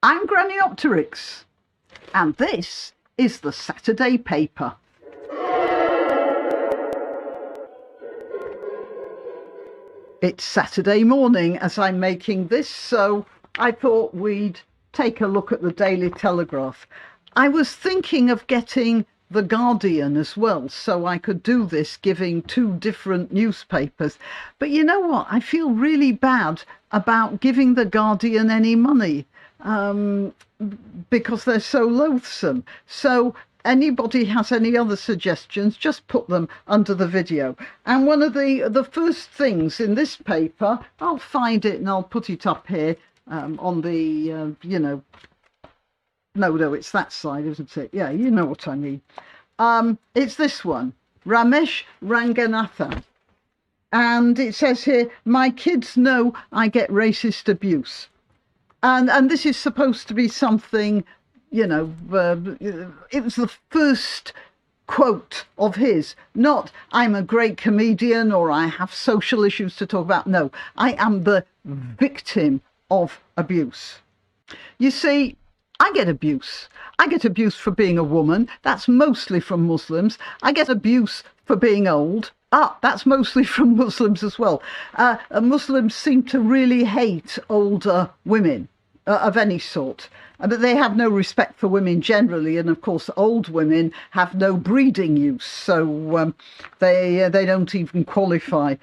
I'm Grannyopteryx, and this is the Saturday paper. It's Saturday morning as I'm making this, so I thought we'd take a look at the Daily Telegraph. I was thinking of getting The Guardian as well, so I could do this giving two different newspapers. But you know what? I feel really bad about giving The Guardian any money because they're so loathsome. So anybody has any other suggestions, just put them under the video. And one of the first things in this paper, I'll find it and I'll put it up here on the, no, it's that side, isn't it? Yeah, you know what I mean. It's this one, Ramesh Ranganathan. And it says here, my kids know I get racist abuse. And this is supposed to be something, it was the first quote of his, not I'm a great comedian or I have social issues to talk about. No, I am the victim of abuse. You see, I get abuse. I get abuse for being a woman. That's mostly from Muslims. I get abuse for being old. That's mostly from Muslims as well. Muslims seem to really hate older women of any sort. But they have no respect for women generally, and of course old women have no breeding use, so they don't even qualify.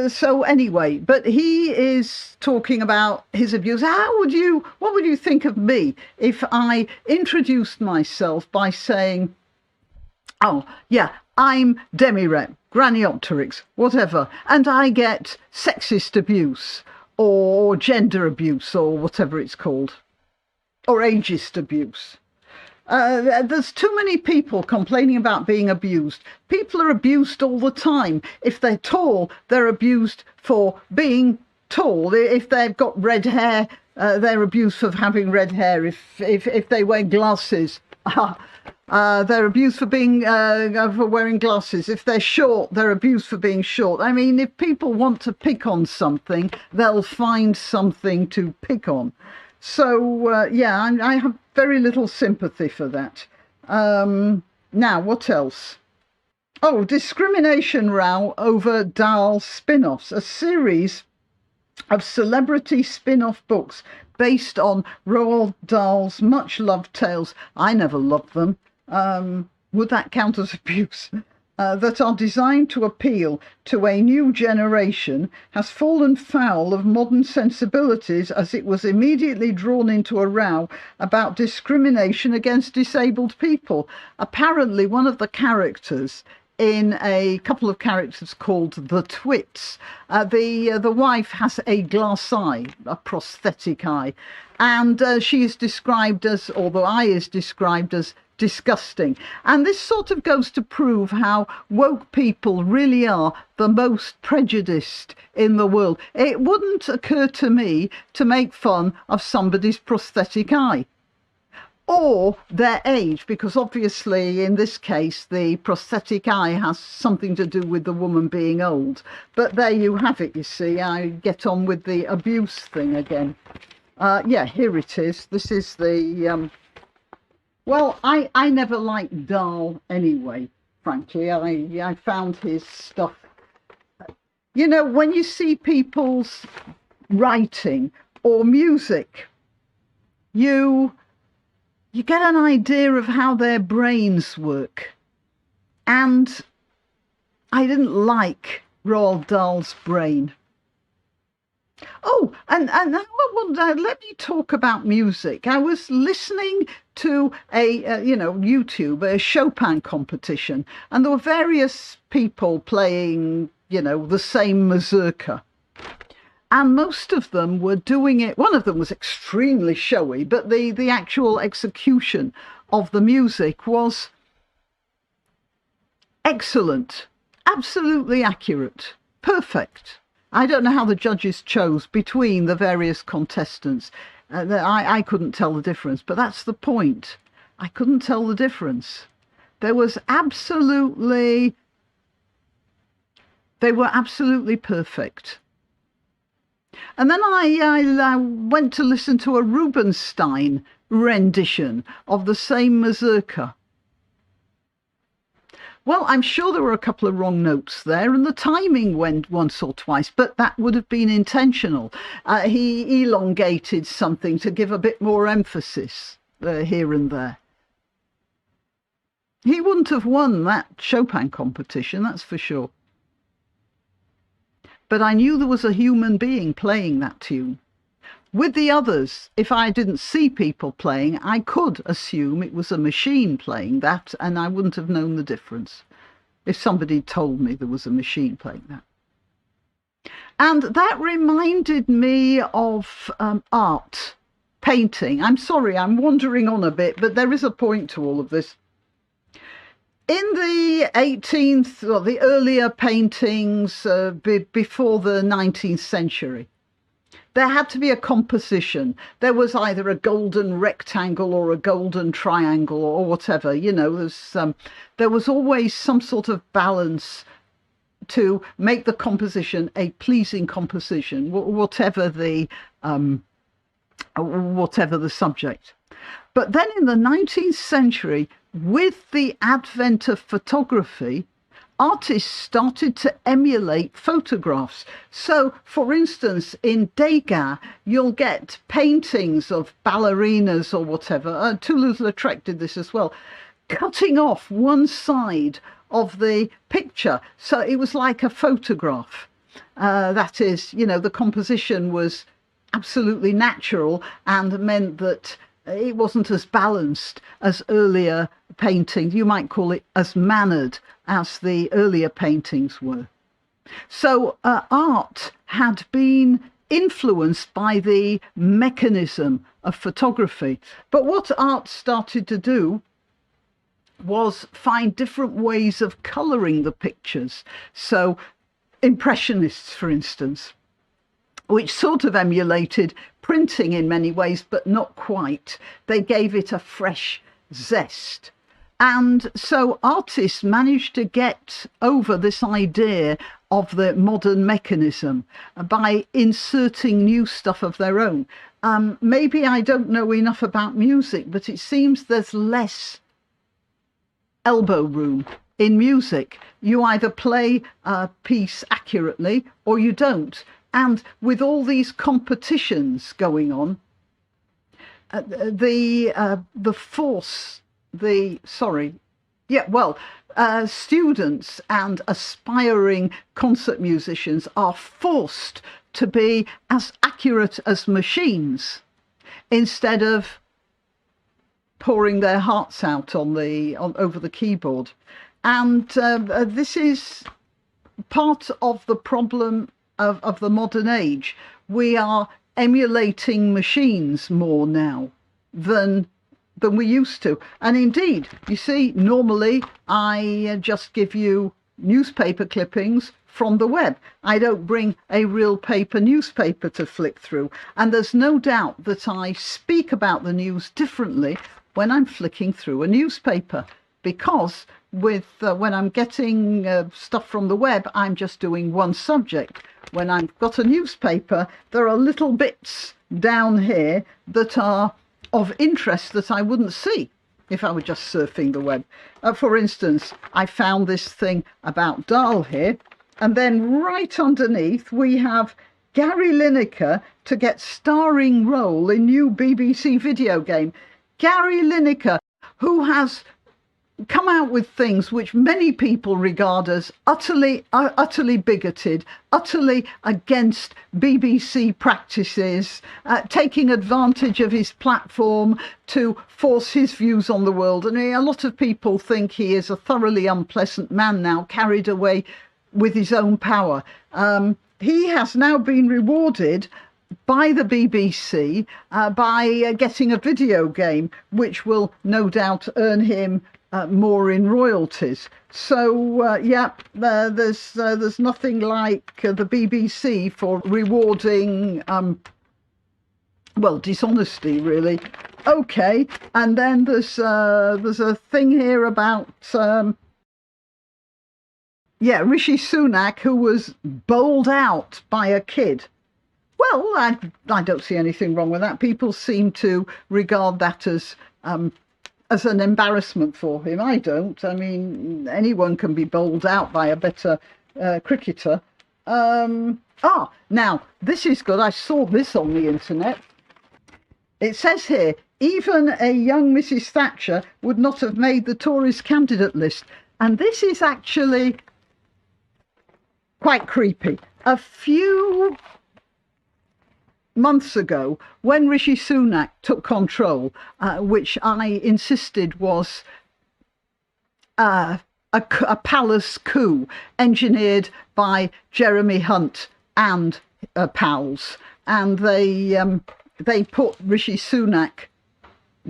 So anyway, but he is talking about his abuse. What would you think of me if I introduced myself by saying, oh yeah, I'm Demirem, Grannyopteryx, whatever, and I get sexist abuse or gender abuse or whatever it's called, or ageist abuse. There's too many people complaining about being abused. People are abused all the time. If they're tall, they're abused for being tall. If they've got red hair, they're abused for having red hair. If they wear glasses, they're abused for wearing glasses. If they're short, they're abused for being short. I mean, if people want to pick on something, they'll find something to pick on. So, I have very little sympathy for that. Now, what else? Oh, discrimination row over Dahl spin-offs, a series of celebrity spin-off books based on Roald Dahl's much-loved tales. I never loved them. Would that count as abuse? That are designed to appeal to a new generation, has fallen foul of modern sensibilities as it was immediately drawn into a row about discrimination against disabled people. Apparently, one of the characters in a couple of characters called the Twits, the wife has a glass eye, a prosthetic eye, and she is described as, or the eye is described as, disgusting. And this sort of goes to prove how woke people really are the most prejudiced in the world. It wouldn't occur to me to make fun of somebody's prosthetic eye or their age, because obviously in this case the prosthetic eye has something to do with the woman being old. But there you have it, you see. I get on with the abuse thing again. Here it is. This is the well, I never liked Dahl anyway, frankly. I found his stuff, when you see people's writing or music, you get an idea of how their brains work. And I didn't like Roald Dahl's brain. Oh, and let me talk about music. I was listening to a YouTube, a Chopin competition, and there were various people playing, the same mazurka. And most of them were doing it. One of them was extremely showy, but the actual execution of the music was excellent, absolutely accurate, perfect. I don't know how the judges chose between the various contestants. I couldn't tell the difference, but that's the point. I couldn't tell the difference. They were absolutely perfect. And then I went to listen to a Rubinstein rendition of the same mazurka. Well, I'm sure there were a couple of wrong notes there, and the timing went once or twice, but that would have been intentional. He elongated something to give a bit more emphasis here and there. He wouldn't have won that Chopin competition, that's for sure. But I knew there was a human being playing that tune. With the others, if I didn't see people playing, I could assume it was a machine playing that, and I wouldn't have known the difference if somebody told me there was a machine playing that. And that reminded me of art, painting. I'm sorry, I'm wandering on a bit, but there is a point to all of this. In the 18th, or the earlier paintings before the 19th century, there had to be a composition. There was either a golden rectangle or a golden triangle or whatever. You know, there was always some sort of balance to make the composition a pleasing composition, whatever the subject. But then in the 19th century, with the advent of photography, artists started to emulate photographs. So, for instance, in Degas, you'll get paintings of ballerinas or whatever. Toulouse-Lautrec did this as well, cutting off one side of the picture. So it was like a photograph. That is, you know, the composition was absolutely natural and meant that it wasn't as balanced as earlier paintings. You might call it as mannered as the earlier paintings were. So art had been influenced by the mechanism of photography. But what art started to do was find different ways of colouring the pictures. So Impressionists, for instance, which sort of emulated printing in many ways, but not quite. They gave it a fresh zest. And so artists managed to get over this idea of the modern mechanism by inserting new stuff of their own. Maybe I don't know enough about music, but it seems there's less elbow room in music. You either play a piece accurately or you don't. And with all these competitions going on, students and aspiring concert musicians are forced to be as accurate as machines instead of pouring their hearts out over the keyboard. And this is part of the problem of the modern age. We are emulating machines more now than we used to. And indeed, you see, normally I just give you newspaper clippings from the web. I don't bring a real paper newspaper to flick through. And there's no doubt that I speak about the news differently when I'm flicking through a newspaper, because when I'm getting stuff from the web, I'm just doing one subject. When I've got a newspaper, there are little bits down here that are of interest that I wouldn't see if I were just surfing the web. For instance, I found this thing about Dahl here, and then right underneath we have Gary Lineker to get starring role in new BBC video game. Gary Lineker, who has come out with things which many people regard as utterly bigoted, utterly against BBC practices, taking advantage of his platform to force his views on the world. And a lot of people think he is a thoroughly unpleasant man now, carried away with his own power. He has now been rewarded by the BBC by getting a video game, which will no doubt earn him more in royalties. So there's nothing like the BBC for rewarding dishonesty, really. Okay, and then there's a thing here about Rishi Sunak, who was bowled out by a kid Well, I don't see anything wrong with that. People seem to regard that as an embarrassment for him. I don't. I mean, anyone can be bowled out by a better cricketer. Now, this is good. I saw this on the internet. It says here, even a young Mrs. Thatcher would not have made the Tories candidate list. And this is actually quite creepy. A few months ago, when Rishi Sunak took control, which I insisted was a palace coup engineered by Jeremy Hunt and pals, and they put Rishi Sunak,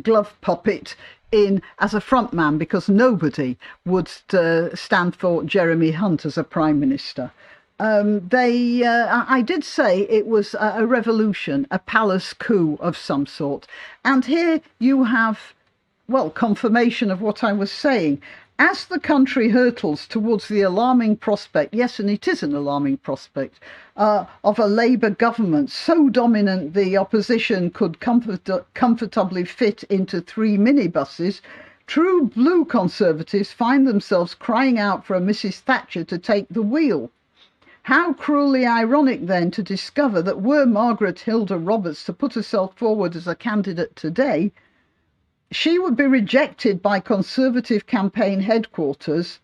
glove puppet, in as a front man because nobody would stand for Jeremy Hunt as a prime minister. I did say it was a revolution, a palace coup of some sort. And here you have, well, confirmation of what I was saying. As the country hurtles towards the alarming prospect, yes, and it is an alarming prospect, of a Labour government so dominant the opposition could comfortably fit into 3 minibuses, true blue Conservatives find themselves crying out for a Mrs. Thatcher to take the wheel. How cruelly ironic, then, to discover that were Margaret Hilda Roberts to put herself forward as a candidate today, she would be rejected by Conservative campaign headquarters.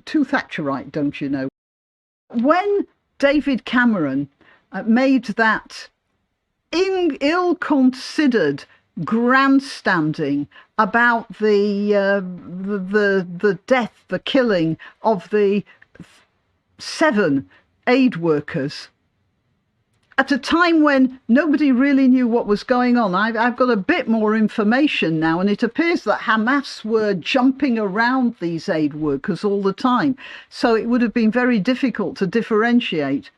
Too Thatcherite, don't you know? When David Cameron made that ill-considered grandstanding about the death, the killing of the 7 aid workers, at a time when nobody really knew what was going on. I've got a bit more information now, and it appears that Hamas were jumping around these aid workers all the time. So it would have been very difficult to differentiate.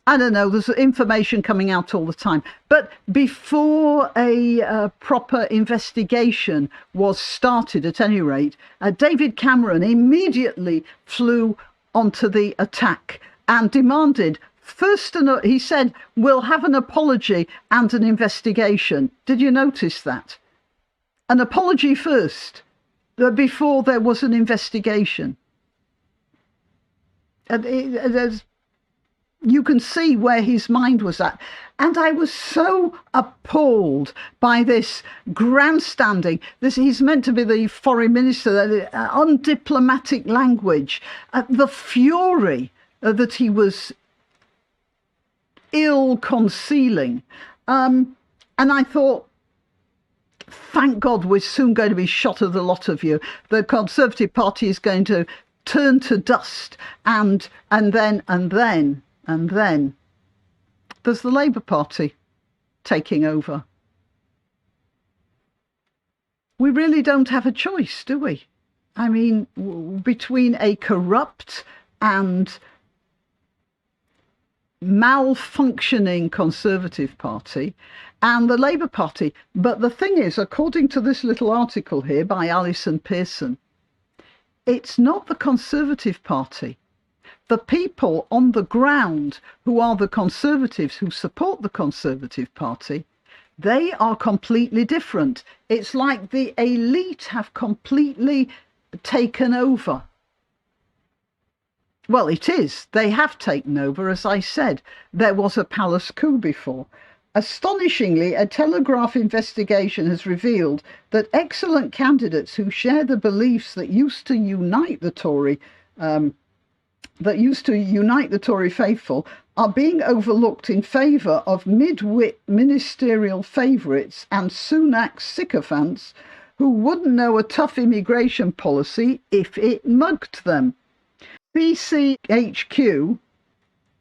I don't know, there's information coming out all the time. But before a proper investigation was started, at any rate, David Cameron immediately flew onto the attack and demanded, first, he said, we'll have an apology and an investigation. Did you notice that? An apology first, before there was an investigation. And you can see where his mind was at. And I was so appalled by this grandstanding. He's meant to be the foreign minister, undiplomatic language, the fury that he was ill concealing. And I thought, thank God we're soon going to be shot of the lot of you. The Conservative Party is going to turn to dust, and then there's the Labour Party taking over. We really don't have a choice, do we? I mean, between a corrupt and malfunctioning Conservative Party and the Labour Party. But the thing is, according to this little article here by Alison Pearson, it's not the Conservative Party. The people on the ground who are the Conservatives, who support the Conservative Party, they are completely different. It's like the elite have completely taken over. Well, it is. They have taken over, as I said. There was a palace coup before. Astonishingly, a Telegraph investigation has revealed that excellent candidates who share the beliefs that used to unite the Tory faithful are being overlooked in favour of mid-wit ministerial favourites and Sunak sycophants who wouldn't know a tough immigration policy if it mugged them. CCHQ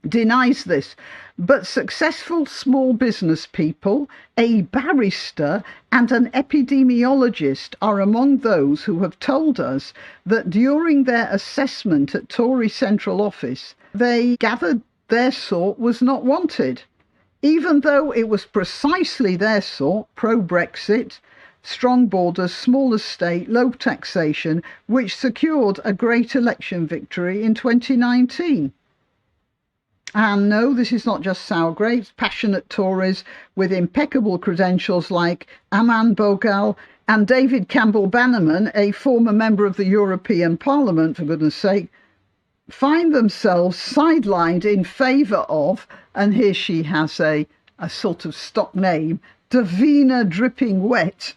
denies this, but successful small business people, a barrister and an epidemiologist are among those who have told us that during their assessment at Tory Central Office, they gathered their sort was not wanted, even though it was precisely their sort, pro-Brexit, strong borders, smaller state, low taxation, which secured a great election victory in 2019. And no, this is not just sour grapes. Passionate Tories with impeccable credentials like Aman Bogal and David Campbell Bannerman, a former member of the European Parliament, for goodness sake, find themselves sidelined in favour of, and here she has a sort of stock name, Davina Dripping Wet,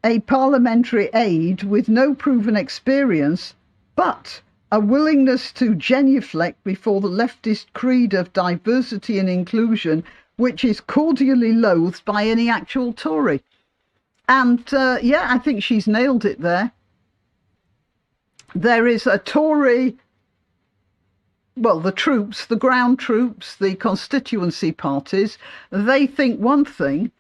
a parliamentary aide with no proven experience, but a willingness to genuflect before the leftist creed of diversity and inclusion, which is cordially loathed by any actual Tory. And yeah, I think she's nailed it there. There is a Tory, well, the troops, the ground troops, the constituency parties, they think one thing,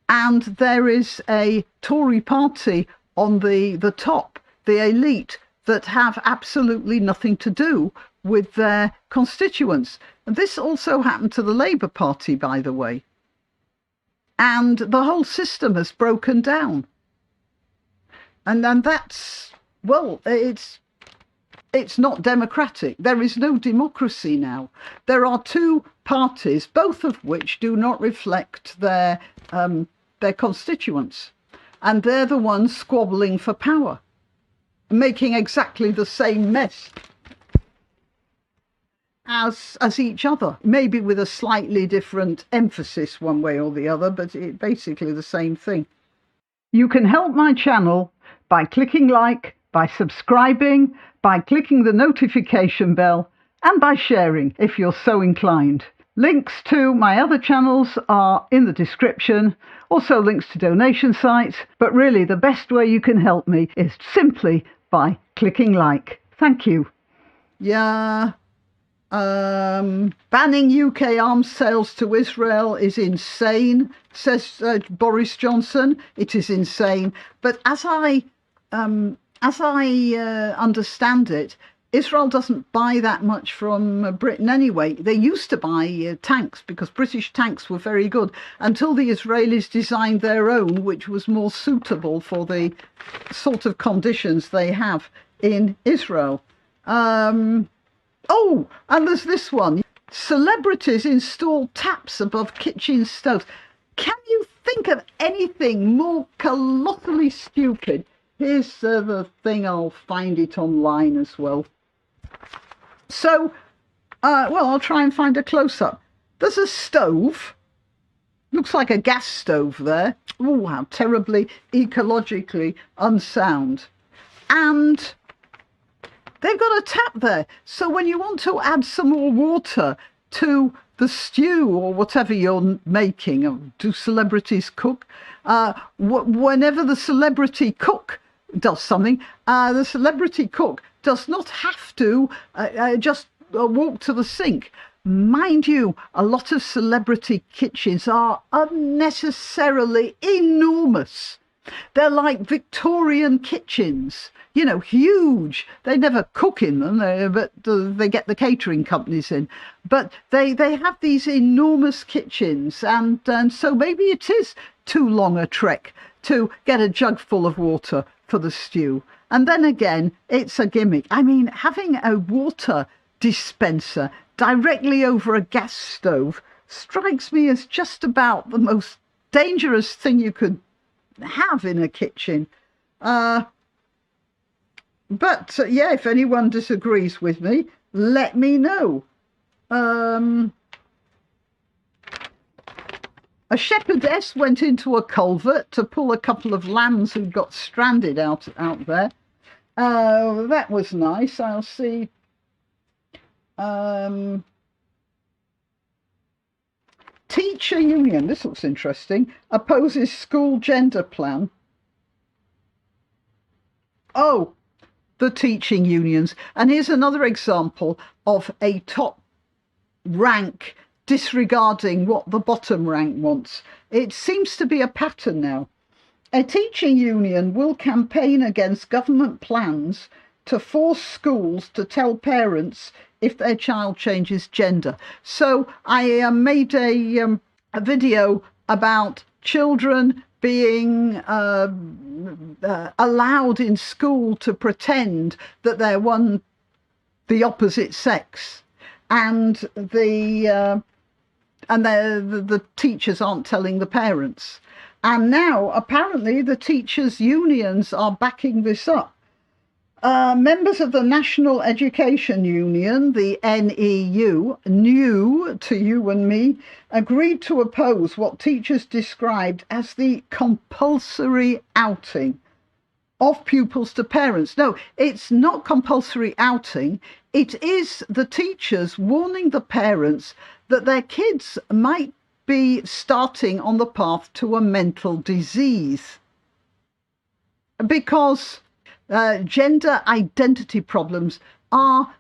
and there is a Tory party on the top, the elite, that have absolutely nothing to do with their constituents. And this also happened to the Labour Party, by the way. And the whole system has broken down. And that's, well, it's not democratic. There is no democracy now. There are two parties, both of which do not reflect their constituents. And they're the ones squabbling for power, making exactly the same mess as each other, maybe with a slightly different emphasis one way or the other, but it's basically the same thing. You can help my channel by clicking like, by subscribing, by clicking the notification bell, and by sharing if you're so inclined. Links to my other channels are in the description, also links to donation sites, but really the best way you can help me is simply by clicking like. Thank you. Yeah. Banning UK arms sales to Israel is insane, says Boris Johnson. It is insane. But as I understand it, Israel doesn't buy that much from Britain anyway. They used to buy tanks because British tanks were very good until the Israelis designed their own, which was more suitable for the sort of conditions they have in Israel. Oh, and there's this one. Celebrities install taps above kitchen stoves. Can you think of anything more colossally stupid? Here's the thing. I'll find it online as well. So, well, I'll try and find a close-up. There's a stove. Looks like a gas stove there. Oh, how terribly ecologically unsound. And they've got a tap there. So when you want to add some more water to the stew or whatever you're making, do celebrities cook? Whenever the celebrity cook does something, the celebrity cook does not have to just walk to the sink. Mind you, a lot of celebrity kitchens are unnecessarily enormous. They're like Victorian kitchens, you know, huge. They never cook in them, but they get the catering companies in. But they have these enormous kitchens, and so maybe it is too long a trek to get a jug full of water for the stew. And then again, it's a gimmick. I mean, having a water dispenser directly over a gas stove strikes me as just about the most dangerous thing you could have in a kitchen. But yeah, if anyone disagrees with me, let me know. A shepherdess went into a culvert to pull a couple of lambs who got stranded out there. That was nice. I'll see. Teacher union, this looks interesting, opposes school gender plan. Oh, the teaching unions. And here's another example of a top rank disregarding what the bottom rank wants. It seems to be a pattern now. A teaching union will campaign against government plans to force schools to tell parents if their child changes gender. So I made a video about children being allowed in school to pretend that they're the opposite sex. and the teachers aren't telling the parents. And now apparently the teachers' unions are backing this up. Members of the National Education Union, the NEU, new to you and me, agreed to oppose what teachers described as the compulsory outing of pupils to parents. No, it's not compulsory outing. It is the teachers warning the parents that their kids might be starting on the path to a mental disease. Because gender identity problems are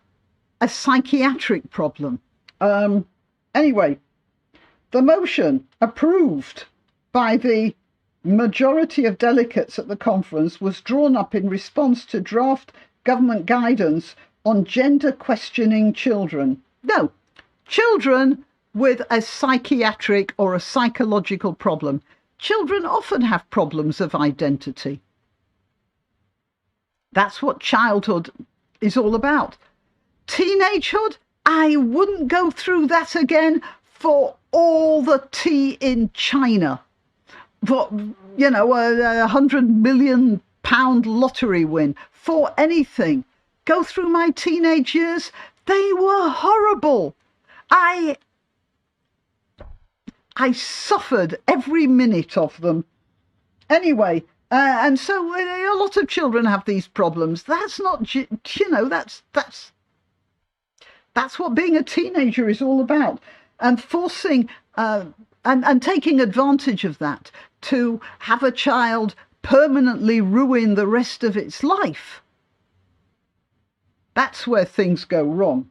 a psychiatric problem. Anyway, the motion approved by the majority of delegates at the conference was drawn up in response to draft government guidance on gender questioning children. No, children with a psychiatric or a psychological problem. Children often have problems of identity. That's what childhood is all about. Teenagehood, I wouldn't go through that again for all the tea in China. For, you know, a £100 million lottery win, for anything. Go through my teenage years, they were horrible. I suffered every minute of them. Anyway, and so a lot of children have these problems. That's not, you know, that's what being a teenager is all about. And forcing and taking advantage of that to have a child permanently ruin the rest of its life. That's where things go wrong.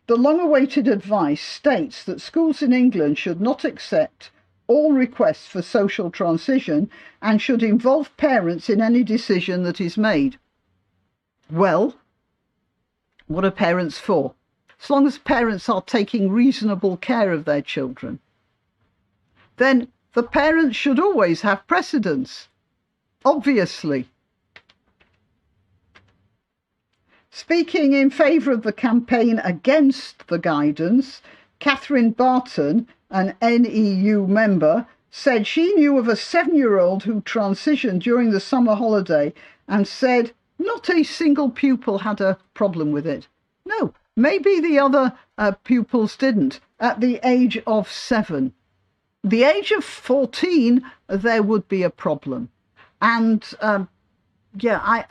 The long-awaited advice states that schools in England should not accept all requests for social transition and should involve parents in any decision that is made. Well, what are parents for? As long as parents are taking reasonable care of their children, then the parents should always have precedence, obviously. Speaking in favour of the campaign against the guidance, Catherine Barton, an NEU member, said she knew of a 7-year-old who transitioned during the summer holiday and said not a single pupil had a problem with it. No, maybe the other pupils didn't. At the age of 7. The age of 14, there would be a problem. And yeah,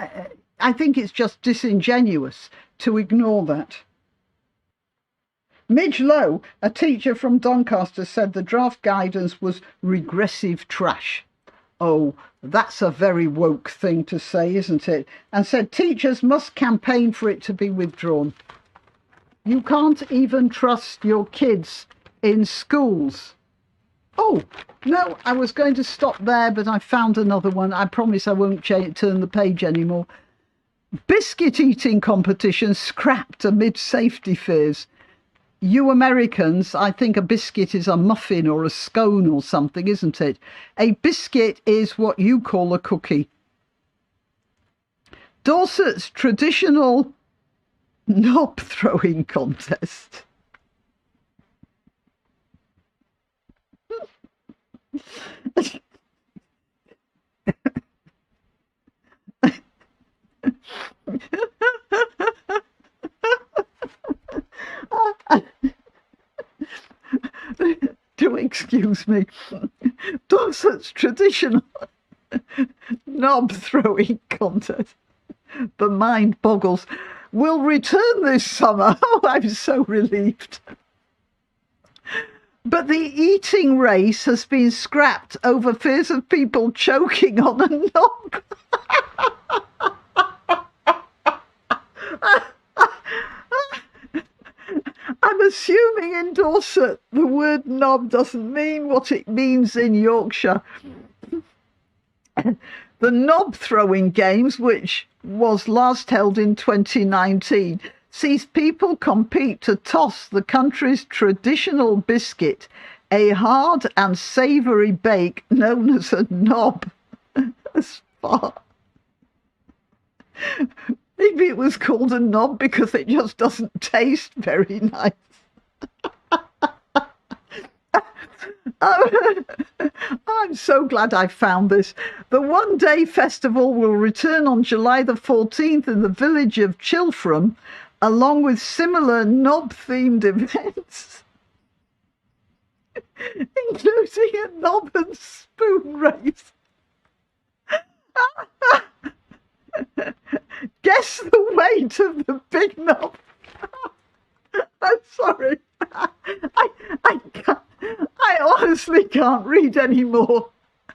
I think it's just disingenuous to ignore that. Midge Lowe, a teacher from Doncaster, said the draft guidance was regressive trash. Oh, that's a very woke thing to say, isn't it? And said teachers must campaign for it to be withdrawn. You can't even trust your kids in schools. Oh, no, I was going to stop there, but I found another one. I promise I won't turn the page anymore. Biscuit eating competition scrapped amid safety fears. You Americans, I think a biscuit is a muffin or a scone or something, isn't it? A biscuit is what you call a cookie. Dorset's traditional knob throwing contest. Do excuse me. Dorset's traditional knob throwing contest, the mind boggles, will return this summer. Oh, I'm so relieved. But the eating race has been scrapped over fears of people choking on a knob. I'm assuming in Dorset the word knob doesn't mean what it means in Yorkshire. The knob throwing games, which was last held in 2019, sees people compete to toss the country's traditional biscuit, a hard and savoury bake known as a knob. As far. Maybe it was called a knob because it just doesn't taste very nice. Oh, I'm so glad I found this. The one-day festival will return on July the 14th in the village of Chilfram, along with similar knob-themed events, including a knob and spoon race. Guess the weight of the big knob. I'm sorry. I can't. I honestly can't read anymore.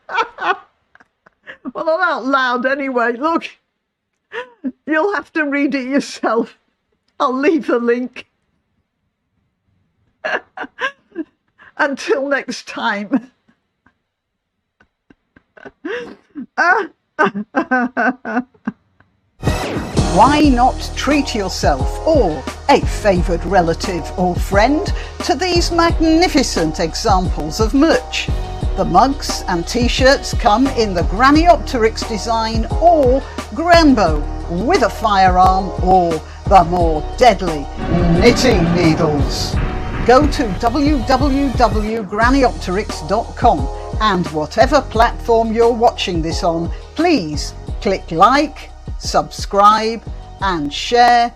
Well, not out loud anyway. Look, you'll have to read it yourself. I'll leave the link. Until next time. Why not treat yourself or a favoured relative or friend to these magnificent examples of merch? The mugs and t-shirts come in the Grannyopteryx design or Granbo with a firearm or the more deadly knitting needles. Go to www.grannyopteryx.com and whatever platform you're watching this on, please click like, subscribe and share.